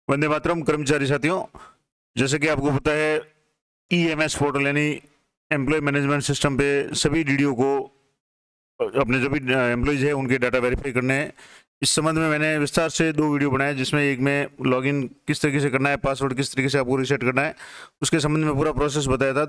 वंदे मातरम कर्मचारी साथियों, जैसे कि आपको पता है ईएमएस पोर्टल यानी एम्प्लॉय मैनेजमेंट सिस्टम पे सभी डीडीओ को अपने जो भी एम्प्लॉयज है उनके डाटा वेरीफाई करने हैं। इस संबंध में मैंने विस्तार से 2 वीडियो बनाए, जिसमें एक में लॉगिन किस तरीके से करना है, पासवर्ड किस तरीके से आपको रीसेट करना है, उसके संबंध में पूरा प्रोसेस बताया था।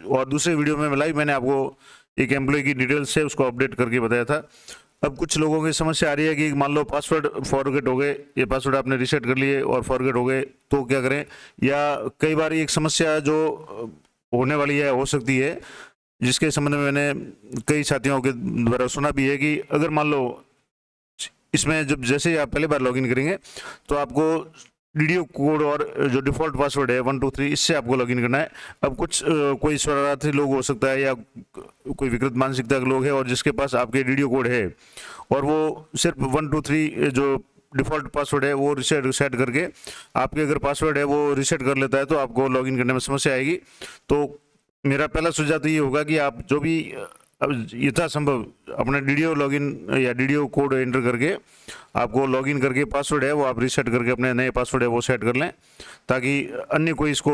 और दूसरे वीडियो में लाइव मैंने आपको एक एम्प्लॉय की डिटेल्स है उसको अपडेट करके बताया था। अब कुछ लोगों की समस्या आ रही है कि मान लो पासवर्ड फॉरगेट हो गए, ये पासवर्ड आपने रीसेट कर लिए और फॉरगेट हो गए तो क्या करें। या कई बार एक समस्या जो होने वाली है, हो सकती है, जिसके संबंध में मैंने कई साथियों के द्वारा सुना भी है कि अगर मान लो इसमें जब जैसे ही आप पहली बार लॉगिन करेंगे तो आपको डीडीओ कोड और जो डिफ़ॉल्ट पासवर्ड है 123 इससे आपको लॉगिन करना है। अब कुछ कोई शरारती लोग हो सकता है या कोई विकृत मानसिकता के लोग हैं और जिसके पास आपके डीडीओ कोड है और वो सिर्फ 123 जो डिफ़ॉल्ट पासवर्ड है वो रीसेट करके आपके अगर पासवर्ड है वो रीसेट कर लेता है तो आपको लॉगिन करने में समस्या आएगी। तो मेरा पहला सुझाव तो ये होगा कि आप जो भी अब यथासंभव अपना डीडीओ लॉगिन या डीडीओ कोड एंटर करके आपको लॉगिन करके पासवर्ड है वो आप रीसेट करके अपने नए पासवर्ड है वो सेट कर लें, ताकि अन्य कोई इसको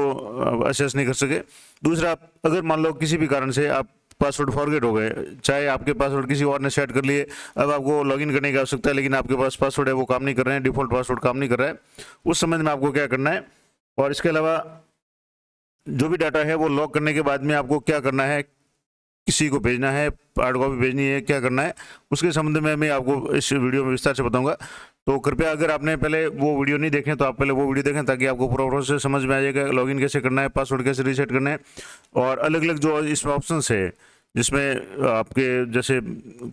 असेस नहीं कर सके। दूसरा, अगर मान लो किसी भी कारण से आप पासवर्ड फॉरगेट हो गए, चाहे आपके पासवर्ड किसी और ने सेट कर लिए, अब आपको लॉगिन करने की आवश्यकता है लेकिन आपके पास पासवर्ड है वो काम नहीं कर रहे हैं, डिफ़ॉल्ट पासवर्ड काम नहीं कर रहा है, उस संबंध में आपको क्या करना है। और इसके अलावा जो भी डाटा है वो लॉग करने के बाद में आपको क्या करना है, किसी को भेजना है, हार्ड कॉपी भेजनी है, क्या करना है, उसके संबंध में मैं आपको इस वीडियो में विस्तार से बताऊंगा। तो कृपया अगर आपने पहले वो वीडियो नहीं देखे तो आप पहले वो वीडियो देखें, ताकि आपको पूरा प्रोसेस समझ में आ जाएगा, लॉगिन कैसे करना है, पासवर्ड कैसे रीसेट करना है और अलग अलग जो इसमें ऑप्शंस है, जिसमें आपके जैसे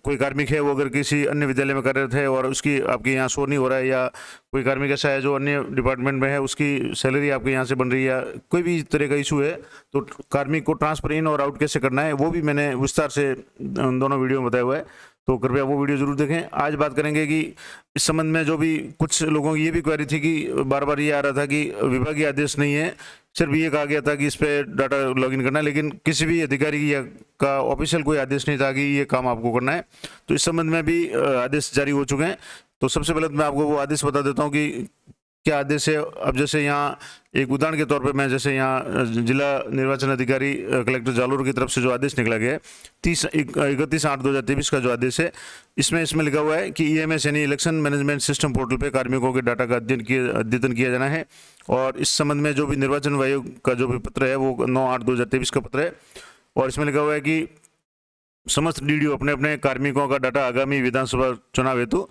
कोई कार्मिक है वो अगर किसी अन्य विद्यालय में कार्यरत है और उसकी आपके यहाँ शो नहीं हो रहा है, या कोई कार्मिक ऐसा है जो अन्य डिपार्टमेंट में है उसकी सैलरी आपके यहाँ से बन रही है, या कोई भी इस तरह का इशू है, तो कार्मिक को ट्रांसफर इन और आउट कैसे करना है वो भी मैंने विस्तार से उन दोनों वीडियो में बताया हुआ है। तो कृपया वो वीडियो जरूर देखें। आज बात करेंगे कि इस संबंध में जो भी कुछ लोगों की ये भी क्वेरी थी कि बार बार ये आ रहा था कि विभागीय आदेश नहीं है, सिर्फ ये कहा गया था कि इस पे डाटा लॉगिन करना है, लेकिन किसी भी अधिकारी या का ऑफिशियल कोई आदेश नहीं था कि ये काम आपको करना है। तो इस संबंध में भी आदेश जारी हो चुके हैं। तो सबसे पहले मैं आपको वो आदेश बता देता हूँ कि क्या आदेश है। अब जैसे यहाँ एक उदाहरण के तौर पे मैं जैसे यहाँ जिला निर्वाचन अधिकारी कलेक्टर जालोर की तरफ से जो आदेश निकला गया है 31/8/2023 का जो आदेश है, इसमें लिखा हुआ है कि ईएमएस यानी इलेक्शन मैनेजमेंट सिस्टम पोर्टल पे कार्मिकों के डाटा का अद्यतन किया जाना है। और इस संबंध में जो भी निर्वाचन आयोग का जो भी पत्र है वो 9/8/2023 का पत्र है। और इसमें लिखा हुआ है कि समस्त डीडीओ अपने अपने कार्मिकों का डाटा आगामी विधानसभा चुनाव हेतु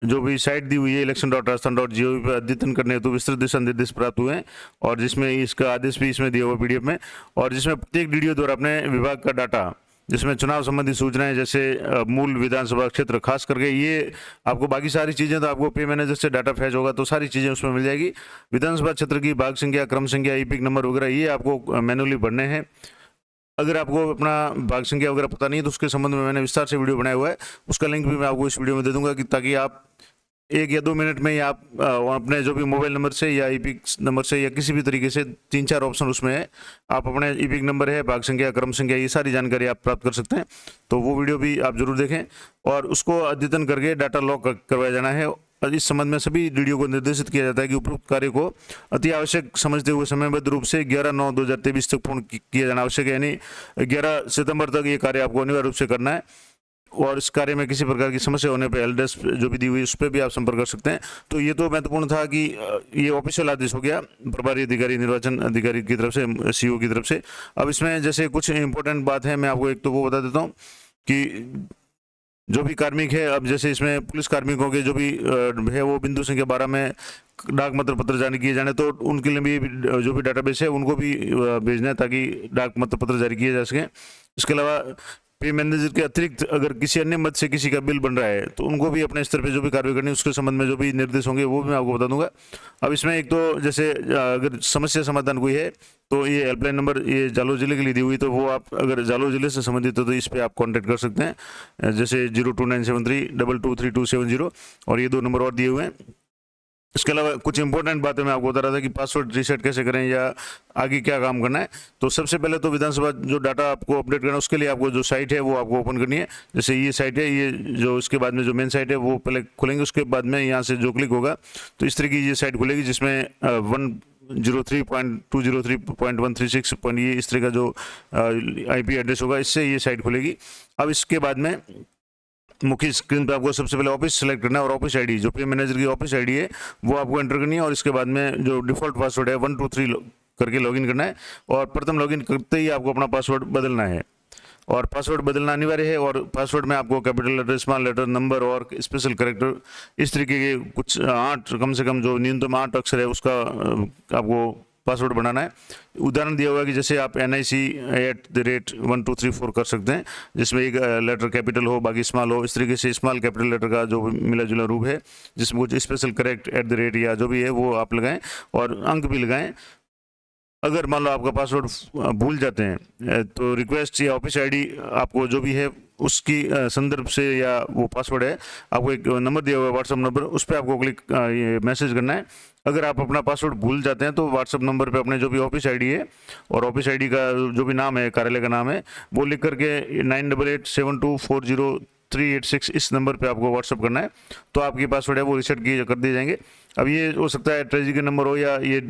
जो भी साइट दी हुई है election.rajasthan.gov पर अद्यतन करने हेतु विस्तृत दिशा निर्देश प्राप्त हुए हैं, और जिसमें इसका आदेश भी इसमें दिया हुआ पीडीएफ में, और जिसमें प्रत्येक डीडीओ द्वारा अपने विभाग का डाटा, जिसमें चुनाव संबंधी सूचनाएं जैसे मूल विधानसभा क्षेत्र, खास करके ये आपको बाकी सारी चीज़ें तो आपको पे मैनेजर से डाटा फैच होगा तो सारी चीज़ें उसमें मिल जाएगी। विधानसभा क्षेत्र की भाग संख्या, क्रम संख्या, ईपिक नंबर वगैरह ये आपको मैनुअली भरने हैं। अगर आपको अपना भाग संख्या वगैरह पता नहीं है तो उसके संबंध में मैंने विस्तार से वीडियो बनाया हुआ है, उसका लिंक भी मैं आपको इस वीडियो में दे दूंगा कि ताकि आप 1 या 2 मिनट में ही आप अपने जो भी मोबाइल नंबर से या ईपिक नंबर से या किसी भी तरीके से 3-4 ऑप्शन उसमें है, आप अपने ईपिक नंबर है, भाग संख्या, क्रम संख्या, ये सारी जानकारी आप प्राप्त कर सकते हैं। तो वो वीडियो भी आप जरूर देखें और उसको अद्यतन करके डाटा लॉक करवाया जाना है। और इस संबंध में सभी डीडीओ को निर्देशित किया जाता है कि उपरोक्त कार्य को अति आवश्यक समझते हुए समयबद्ध रूप से 11/9/2023 तक पूर्ण किया जाना आवश्यक है, यानी 11 सितंबर तक ये कार्य आपको अनिवार्य रूप से करना है। और इस कार्य में किसी प्रकार की समस्या होने पर हेल्प डेस्क जो भी दी हुई है उस पर भी आप संपर्क कर सकते हैं। तो ये तो महत्वपूर्ण था कि ये ऑफिशियल आदेश हो गया प्रभारी अधिकारी, निर्वाचन अधिकारी की तरफ से, सीओ की तरफ से। अब इसमें जैसे कुछ इंपॉर्टेंट बात है, मैं आपको एक तो वो बता देता हूँ कि जो भी कार्मिक है, अब जैसे इसमें पुलिस कार्मिकों के जो भी है वो बिंदु संख्या 12 में डाक मत पत्र जारी किए जाने, तो उनके लिए भी जो भी डाटाबेस है उनको भी भेजना है ताकि डाक मत पत्र जारी किए जा सकें। इसके अलावा पे मैनेजर के अतिरिक्त अगर किसी अन्य मद से किसी का बिल बन रहा है तो उनको भी अपने स्तर पे जो भी कार्रवाई करनी है उसके संबंध में जो भी निर्देश होंगे वो भी मैं आपको बता दूंगा। अब इसमें एक तो जैसे अगर समस्या समाधान कोई है तो ये हेल्पलाइन नंबर ये जालोर जिले के लिए दी हुई, तो वो आप अगर जालोर जिले से संबंधित हो तो इस पर आप कॉन्टैक्ट कर सकते हैं, जैसे 02973 223270, और ये 2 नंबर और दिए हुए हैं। इसके अलावा कुछ इंपॉर्टेंट बातें मैं आपको बता रहा था कि पासवर्ड रीसेट कैसे करें या आगे क्या काम करना है। तो सबसे पहले तो विधानसभा जो डाटा आपको अपडेट करना है उसके लिए आपको जो साइट है वो आपको ओपन करनी है। जैसे ये साइट है, ये जो इसके बाद में जो मेन साइट है वो पहले खुलेंगे, उसके बाद में यहाँ से जो क्लिक होगा तो इस तरह की ये साइट खुलेगी जिसमें 103.203.136 ये इस तरह का जो IP एड्रेस होगा, इससे ये साइट खुलेगी। अब इसके बाद में मुख्य स्क्रीन पे आपको सबसे पहले ऑफिस सेलेक्ट करना है और ऑफिस आईडी जो पीएम मैनेजर की ऑफिस आईडी है वो आपको एंटर करनी है और इसके बाद में जो डिफ़ॉल्ट पासवर्ड है 123 करके लॉगिन करना है और प्रथम लॉगिन करते ही आपको अपना पासवर्ड बदलना है और पासवर्ड बदलना अनिवार्य है। और पासवर्ड में आपको capital letter, small letter, number और स्पेशल कैरेक्टर इस तरीके के कुछ 8 कम से कम जो न्यूनतम 8 अक्षर है उसका आपको पासवर्ड बनाना है। उदाहरण दिया हुआ है कि जैसे आप NIC@123 कर सकते हैं, जिसमें एक लेटर कैपिटल हो बाकी स्मॉल हो। इस तरीके से स्मॉल कैपिटल लेटर का जो मिला जुला रूप है जिसमें कुछ स्पेशल करेक्ट @ या जो भी है वो आप लगाएं और अंक भी लगाएं। अगर मान लो आपका पासवर्ड भूल जाते हैं तो रिक्वेस्ट या ऑफिस आईडी आपको जो भी है उसकी संदर्भ से या वो पासवर्ड है आपको एक नंबर दिया हुआ है व्हाट्सअप नंबर, उस पर आपको क्लिक ये मैसेज करना है। अगर आप अपना पासवर्ड भूल जाते हैं तो व्हाट्सअप नंबर पे अपने जो भी ऑफिस आईडी है और ऑफिस आईडी का जो भी नाम है, कार्यालय का नाम है, वो लिख करके 9887240386 इस नंबर पे आपको व्हाट्सअप करना है। तो आपके पासवर्ड है वो रीसेट कर दिए जाएंगे। अब ये हो सकता है ट्रेजरी के नंबर हो या ये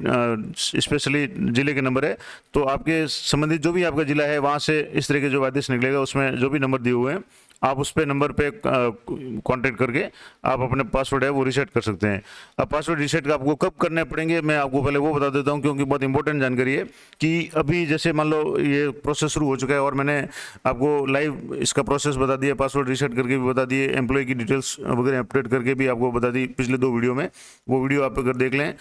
स्पेशली जिले के नंबर है, तो आपके संबंधित जो भी आपका जिला है वहाँ से इस तरह के जो आदेश निकलेगा उसमें जो भी नंबर दिए हुए हैं आप उस पे नंबर पे कांटेक्ट करके आप अपने पासवर्ड है वो रीसेट कर सकते हैं। अब पासवर्ड रीसेट का आपको कब करने पड़ेंगे मैं आपको पहले वो बता देता हूँ, क्योंकि बहुत इंपॉर्टेंट जानकारी है कि अभी जैसे मान लो ये प्रोसेस शुरू हो चुका है और मैंने आपको लाइव इसका प्रोसेस बता दिया, पासवर्ड रीसेट करके भी बता दिए, एम्प्लॉय की डिटेल्स वगैरह अपडेट करके भी आपको बता दी पिछले 2 वीडियो में, वो वीडियो आप अगर देख लें।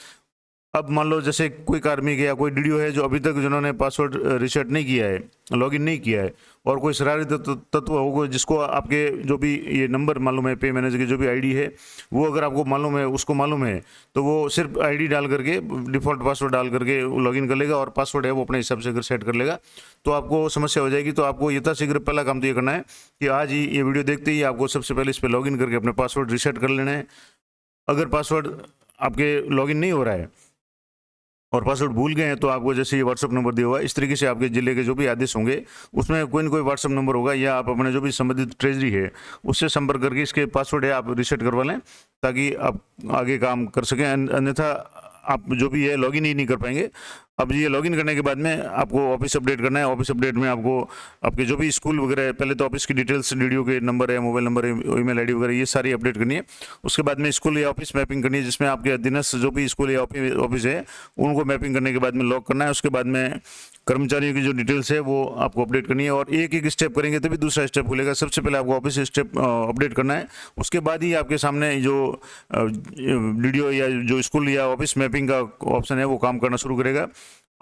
अब मान लो जैसे कोई कार्मिक या कोई डीडीओ है जो अभी तक जिन्होंने पासवर्ड रीसेट नहीं किया है, लॉगिन नहीं किया है, और कोई शरारती तत्व होगा जिसको आपके जो भी ये नंबर मालूम है, पे मैनेजर की जो भी आईडी है वो अगर आपको मालूम है, उसको मालूम है, तो वो सिर्फ आईडी डाल करके डिफ़ॉल्ट पासवर्ड डाल करके लॉगिन कर लेगा और पासवर्ड है वो अपने हिसाब से अगर सेट कर लेगा तो आपको समस्या हो जाएगी। तो आपको यथाशीघ्र पहला काम तो ये करना है कि आज ही ये वीडियो देखते ही आपको सबसे पहले इस पर लॉगिन करके अपने पासवर्ड रीसेट कर लेना है। अगर पासवर्ड आपके लॉगिन नहीं हो रहा है और पासवर्ड भूल गए हैं तो आपको जैसे ये व्हाट्सअप नंबर दिया हुआ है इस तरीके से आपके जिले के जो भी आदेश होंगे उसमें कोई ना कोई व्हाट्सअप नंबर होगा या आप अपने जो भी संबंधित ट्रेजरी है उससे संपर्क करके इसके पासवर्ड है आप रीसेट करवा लें ताकि आप आगे काम कर सकें, अन्यथा आप जो भी है लॉगिन ही नहीं कर पाएंगे। अब ये लॉगिन करने के बाद में आपको ऑफिस अपडेट करना है। ऑफिस अपडेट में आपको आपके जो भी स्कूल वगैरह है, पहले तो ऑफिस की डिटेल्स, डीडीओ के नंबर है, मोबाइल नंबर है, ईमेल आईडी वगैरह ये सारी अपडेट करनी है। उसके बाद में स्कूल या ऑफिस मैपिंग करनी है जिसमें आपके अधीनस्थ जो भी स्कूल या ऑफिस है उनको मैपिंग करने के बाद में लॉक करना है। उसके बाद में कर्मचारियों की जो डिटेल्स है वो आपको अपडेट करनी है और एक एक स्टेप करेंगे तभी दूसरा स्टेप खुलेगा। सबसे पहले आपको ऑफिस स्टेप अपडेट करना है, उसके बाद ही आपके सामने जो डीडीओ या जो स्कूल या ऑफिस मैपिंग का ऑप्शन है वो काम करना शुरू करेगा।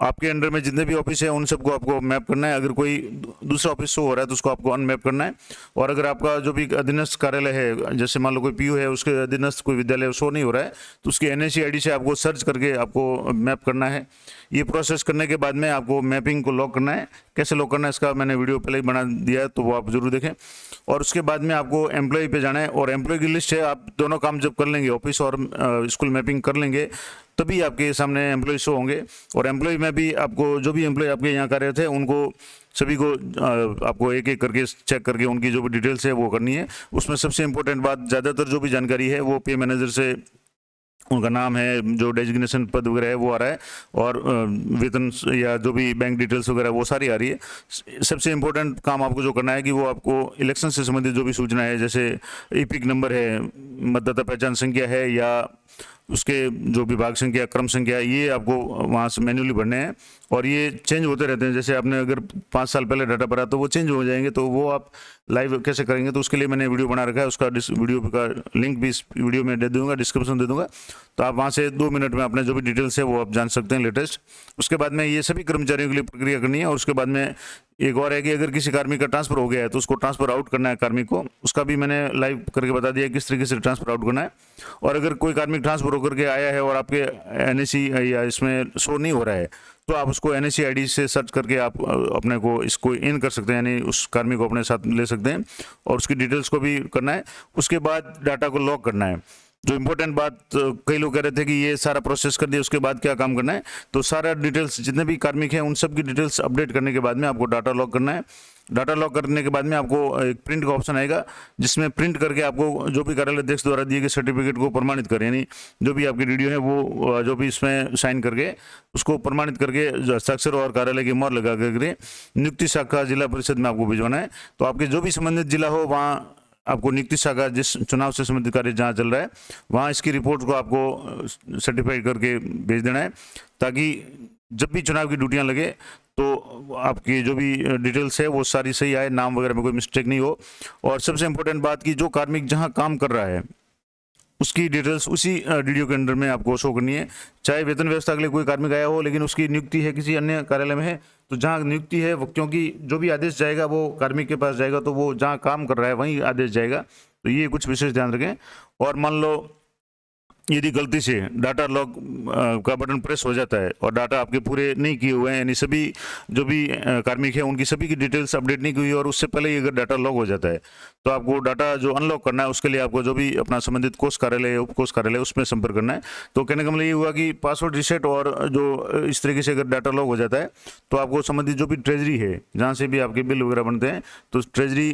आपके अंडर में जितने भी ऑफिस है उन सबको आपको मैप करना है। अगर कोई दूसरा ऑफिस शो हो रहा है तो उसको आपको अनमैप करना है। और अगर आपका जो भी अधीनस्थ कार्यालय है, जैसे मान लो कोई पीयू है, उसके अधीनस्थ कोई विद्यालय शो नहीं हो रहा है तो उसकी NIC ID से आपको सर्च करके आपको मैप करना है। ये प्रोसेस करने के बाद में आपको मैपिंग को लॉक करना है। कैसे लॉक करना है इसका मैंने वीडियो पहले ही बना दिया है तो वो आप जरूर देखें। और उसके बाद में आपको एम्प्लॉय पे जाना है और एम्प्लॉय की लिस्ट है, आप दोनों काम जब कर लेंगे, ऑफिस और स्कूल मैपिंग कर लेंगे, तभी आपके सामने एम्प्लॉय शो होंगे। और एम्प्लॉय में भी आपको जो भी एम्प्लॉय आपके यहाँ कार्यरत है उनको सभी को आपको एक एक करके चेक करके उनकी जो भी डिटेल्स है वो करनी है। उसमें सबसे इम्पोर्टेंट बात, ज़्यादातर जो भी जानकारी है वो पे मैनेजर से उनका नाम है, जो डेजिग्नेशन पद वगैरह है वो आ रहा है और वेतन या जो भी बैंक डिटेल्स वगैरह वो सारी आ रही है। सबसे इम्पोर्टेंट काम आपको जो करना है कि वो आपको इलेक्शन से संबंधित जो भी सूचना है, जैसे EPIC नंबर है, मतदाता पहचान संख्या है या उसके जो विभाग संख्या, क्रम संख्या, ये आपको वहाँ से मैन्युअली भरने हैं और ये चेंज होते रहते हैं। जैसे आपने अगर 5 साल पहले डाटा भरा तो वो चेंज हो जाएंगे, तो वो आप लाइव कैसे करेंगे तो उसके लिए मैंने वीडियो बना रखा है। उसका वीडियो का लिंक भी इस वीडियो में दे दूँगा, डिस्क्रिप्शन दे दूँगा, तो आप वहाँ से 2 मिनट में अपने जो भी डिटेल्स है वो आप जान सकते हैं लेटेस्ट। उसके बाद में ये सभी कर्मचारियों के लिए प्रक्रिया करनी है। और उसके बाद में एक और है कि अगर किसी कार्मिक का ट्रांसफर हो गया है तो उसको ट्रांसफर आउट करना है कार्मिक को, उसका भी मैंने लाइव करके बता दिया किस तरीके से ट्रांसफर आउट करना है। और अगर कोई कार्मिक ट्रांसफर होकर के आया है और आपके NIC या इसमें शो नहीं हो रहा है तो आप उसको NIC ID से सर्च करके आप अपने को इसको इन कर सकते हैं, यानी उस कार्मिक को अपने साथ ले सकते हैं और उसकी डिटेल्स को भी करना है। उसके बाद डाटा को लॉक करना है। जो इम्पोर्टेंट बात कई लोग कह रहे थे कि ये सारा प्रोसेस कर दिया उसके बाद क्या काम करना है, तो सारा डिटेल्स जितने भी कार्मिक हैं उन सब की डिटेल्स अपडेट करने के बाद में आपको डाटा लॉग करना है। डाटा लॉग करने के बाद में आपको एक प्रिंट का ऑप्शन आएगा, जिसमें प्रिंट करके आपको जो भी कार्यालय अध्यक्ष द्वारा दिए गए सर्टिफिकेट को प्रमाणित करें, यानी जो भी आपकी डीडीओ है वो जो भी इसमें साइन करके उसको प्रमाणित करके हस्ताक्षर और कार्यालय की मोहर लगा करके नियुक्ति शाखा जिला परिषद में आपको भिजवाना है। तो आपके जो भी संबंधित जिला हो वहाँ आपको नियुक्ति शाखा जिस चुनाव से संबंधित कार्य जहाँ चल रहा है वहाँ इसकी रिपोर्ट को आपको सर्टिफाइड करके भेज देना है, ताकि जब भी चुनाव की ड्यूटियाँ लगे तो आपकी जो भी डिटेल्स है वो सारी सही आए, नाम वगैरह में कोई मिस्टेक नहीं हो। और सबसे इम्पोर्टेंट बात कि जो कार्मिक जहाँ काम कर रहा है उसकी डिटेल्स उसी डीडीओ के अंडर में आपको शो करनी है। चाहे वेतन व्यवस्था के लिए कोई कार्मिक आया हो लेकिन उसकी नियुक्ति है किसी अन्य कार्यालय में है, तो जहाँ नियुक्ति है वो, क्योंकि जो भी आदेश जाएगा वो कार्मिक के पास जाएगा, तो वो जहाँ काम कर रहा है वहीं आदेश जाएगा। तो ये कुछ विशेष ध्यान रखें। और मान लो यदि गलती से डाटा लॉग का बटन प्रेस हो जाता है और डाटा आपके पूरे नहीं किए हुए हैं, यानी सभी जो भी कार्मिक है उनकी सभी की डिटेल्स अपडेट नहीं की हुई और उससे पहले ही अगर डाटा लॉग हो जाता है, तो आपको डाटा जो अनलॉक करना है उसके लिए आपको जो भी अपना संबंधित कोष कार्यालय या उप कोष कार्यालय उसमें संपर्क करना है। तो कहने का मतलब ये हुआ कि पासवर्ड रीसेट और जो इस तरीके से अगर डाटा लॉग हो जाता है तो आपको संबंधित जो भी ट्रेजरी है जहाँ से भी आपके बिल वगैरह बनते हैं, तो ट्रेजरी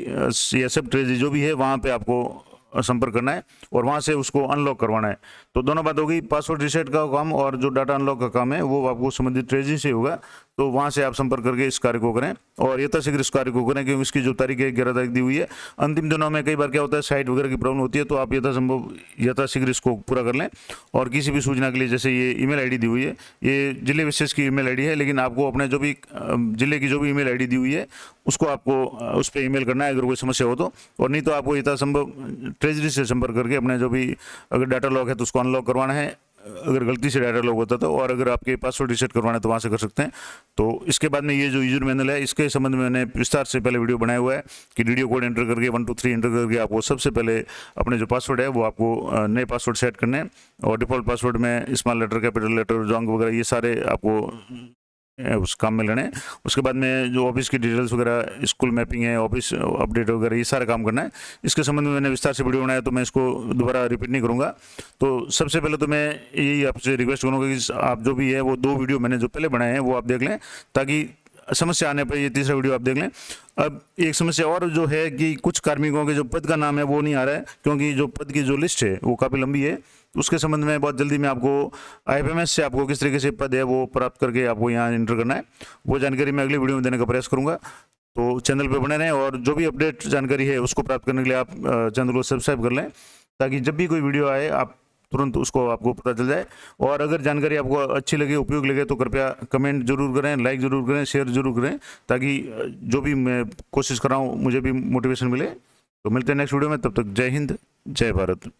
या सब ट्रेजरी जो भी है वहाँ पर आपको संपर्क करना है और वहाँ से उसको अनलॉक करवाना है। तो दोनों बात होगी, पासवर्ड रीसेट का काम और जो डाटा अनलॉक का काम है वो आपको संबंधित ट्रेजरी से होगा। तो वहाँ से आप संपर्क करके इस कार्य को करें और यथाशीघ्र इस कार्य को करें, क्योंकि इसकी जो तारीख है 11 तारीख दी हुई है। अंतिम दिनों में कई बार क्या होता है साइट वगैरह की प्रॉब्लम होती है, तो आप यथाशीघ्र इसको पूरा कर लें। और किसी भी सूचना के लिए जैसे ये ईमेल आईडी दी हुई है, ये जिले विशेष की ईमेल आईडी है, लेकिन आपको अपने जो भी जिले की जो भी ईमेल आईडी दी हुई है उसको आपको उस पर ईमेल करना है अगर कोई समस्या हो तो। और नहीं तो आपको यथासंभव ट्रेजरी से संपर्क करके अपने जो भी अगर डाटा लॉक है तो उसको अनलॉक करवाना है, अगर गलती से डाटा लॉक होता तो, और अगर आपके पासवर्ड रीसेट करवाना है तो वहाँ से कर सकते हैं। तो इसके बाद में ये जो यूजर मैनुअल है इसके संबंध में मैंने विस्तार से पहले वीडियो बनाया हुआ है कि डीडीओ कोड एंटर करके 1 2 3 एंटर करके आपको सबसे पहले अपने जो पासवर्ड है वो आपको नए पासवर्ड सेट करने हैं। और डिफ़ॉल्ट पासवर्ड में स्मॉल लेटर, कैपिटल लेटर, जोंग वगैरह ये सारे आपको उस काम में लेने हैं। उसके बाद में जो ऑफिस की डिटेल्स वगैरह, स्कूल मैपिंग है, ऑफिस अपडेट वगैरह, ये सारा काम करना है। इसके संबंध में मैंने विस्तार से वीडियो बनाया तो मैं इसको दोबारा रिपीट नहीं करूँगा। तो सबसे पहले तो मैं यही आपसे रिक्वेस्ट करूँगा कि आप जो भी है वो 2 वीडियो मैंने जो पहले बनाए हैं वो आप देख लें, ताकि समस्या आने पर ये तीसरा वीडियो आप देख लें। अब एक समस्या और जो है कि कुछ कार्मिकों के जो पद का नाम है वो नहीं आ रहा है, क्योंकि जो पद की जो लिस्ट है वो काफ़ी लंबी है। उसके संबंध में बहुत जल्दी मैं आपको IFMS से आपको किस तरीके से पद है वो प्राप्त करके आपको यहाँ एंटर करना है, वो जानकारी मैं अगली वीडियो में देने का प्रयास करूँगा। तो चैनल पर बने रहें और जो भी अपडेट जानकारी है उसको प्राप्त करने के लिए आप चैनल को सब्सक्राइब कर लें, ताकि जब भी कोई वीडियो आए आप तुरंत उसको आपको पता चल जाए। और अगर जानकारी आपको अच्छी लगे, उपयोग लगे, तो कृपया कमेंट जरूर करें, लाइक जरूर करें, शेयर जरूर करें, ताकि जो भी मैं कोशिश कर रहा हूँ मुझे भी मोटिवेशन मिले। तो मिलते हैं नेक्स्ट वीडियो में, तब तक जय हिंद, जय भारत।